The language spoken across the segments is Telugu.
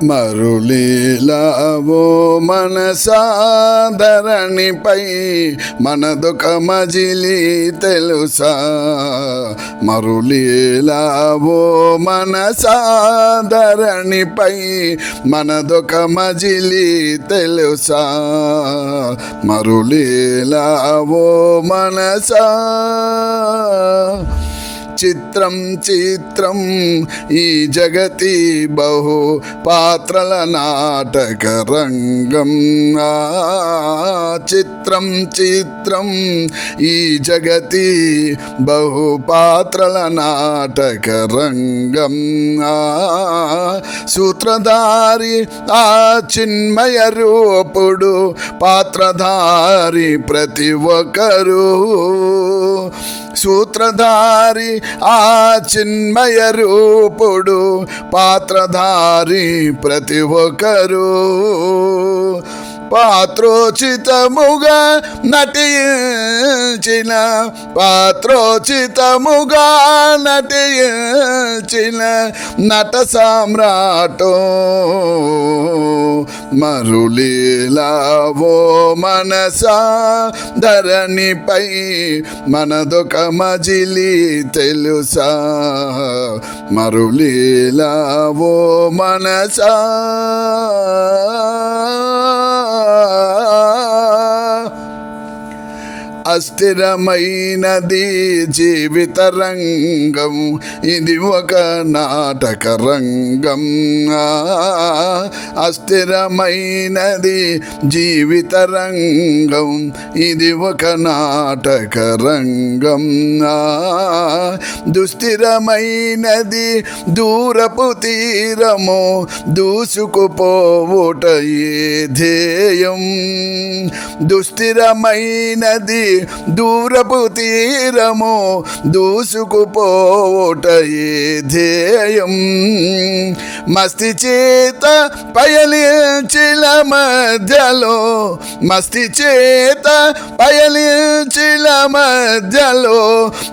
మరులీలావో మనసాధరణిపై మనదొక మజిలీ తెలుసా. మరులీలావో మనసాధరణిపై మనదొక మజిలీ తెలుసా. మరులీలావో మనసా. చిత్రం చిత్రం ఈ జగతి బహు పాత్రల నాటక రంగం. చిత్రం చిత్రం ఈ జగతి బహు పాత్రల నాటక రంగం. సూత్రధారి ఆ చిన్మయ రూపుడు పాత్రధారి ప్రతి ఒక్కరు. సూత్రధారి ఆ చిన్మయ రూపుడు పాత్రధారి ప్రతి ఒక్కరు. పాత్రోచితముగా నటించిన పాత్రోచితముగా నటించిన నట సామ్రాటో. మరులీలావో మనసా ధరణిపై మనదొక మజిలీ తెలుసా. మరులీలావో మనసా. అస్థిరమైనది జీవిత రంగం, ఇది ఒక నాటక రంగం. అస్థిరమైనది జీవిత రంగం, ఇది ఒక నాటక రంగం. దుస్థిరమైనది దూరపు తీరము, దూసుకుపోవుట ఏ ధ్యేయం. దుస్థిరమైనది దూరపు తీరము, దూసుకుపోవుట ఏ ధ్యేయం. మస్తి చేత పయలించిన మధ్యలో, మస్తి చేత పయలించిన మధ్యలో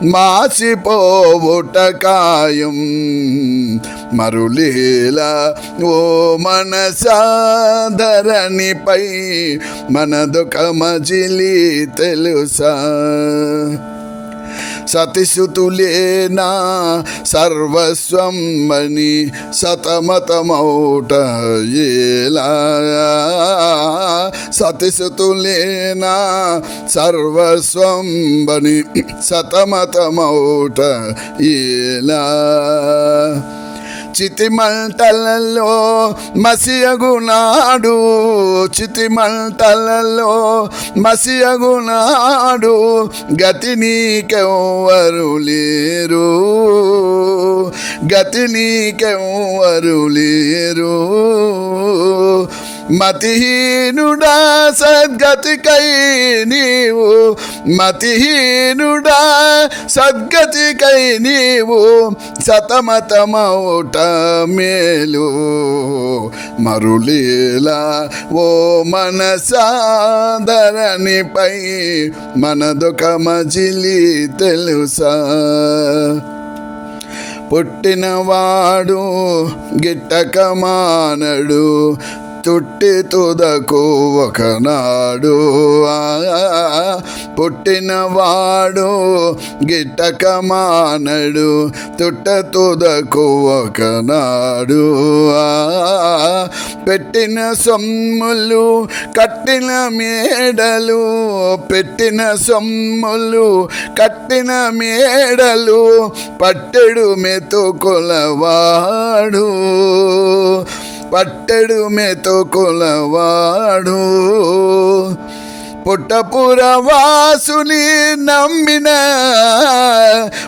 మాసిపోవుట ఖాయం. మరులీలా ఓ మనసాధరణిపై మనదొక మజిలీ తెలుసా. సతిసుతులేనా సర్వస్వం అని సతమతమౌట ఏలా. సతిసుతులేనా సర్వస్వం అని సతమతమౌట ఏలా. చితిమంటలలో మసియగునాడు, చితిమంటలలో మసియగునాడు గతి నీకెవ్వరు లేరు, గతి నీకెవ్వరు లేరు. మతిహీనుడా సద్గతికై నీవు, మతిహీనుడా సద్గతికై నీవు సతమతమౌట మేలు. మరులీలా ఓ మనసాధరణిపై మనదొక మజిలీ తెలుసా. పుట్టినవాడు గిట్టక మానడు, తుట్టి తుదకు ఒకనాడు. పుట్టినవాడు గిట్టక మానడు, తుట్ట తుదకు ఒకనాడు. పెట్టిన సొమ్ములు కట్టిన మేడలు, పెట్టిన సొమ్ములు కట్టిన మేడలు పట్టెడు మెతుకులవాడు, పట్టెడు మెతుకులవాడు. పుట్టపురవాసుని నమ్మిన,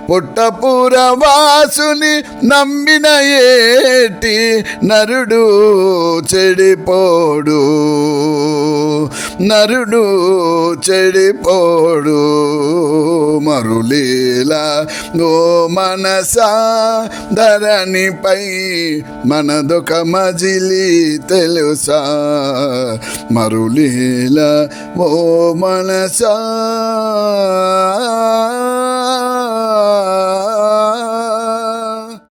పుట్టపురవాసుని నమ్మిన ఏటి నరుడు చెడిపోడు, నరుడు చెడిపోడు. మరులీలా ఓ మనసాధరణిపై మనదొక మజిలీ తెలుసా. మరులీలా ఓ మనసా.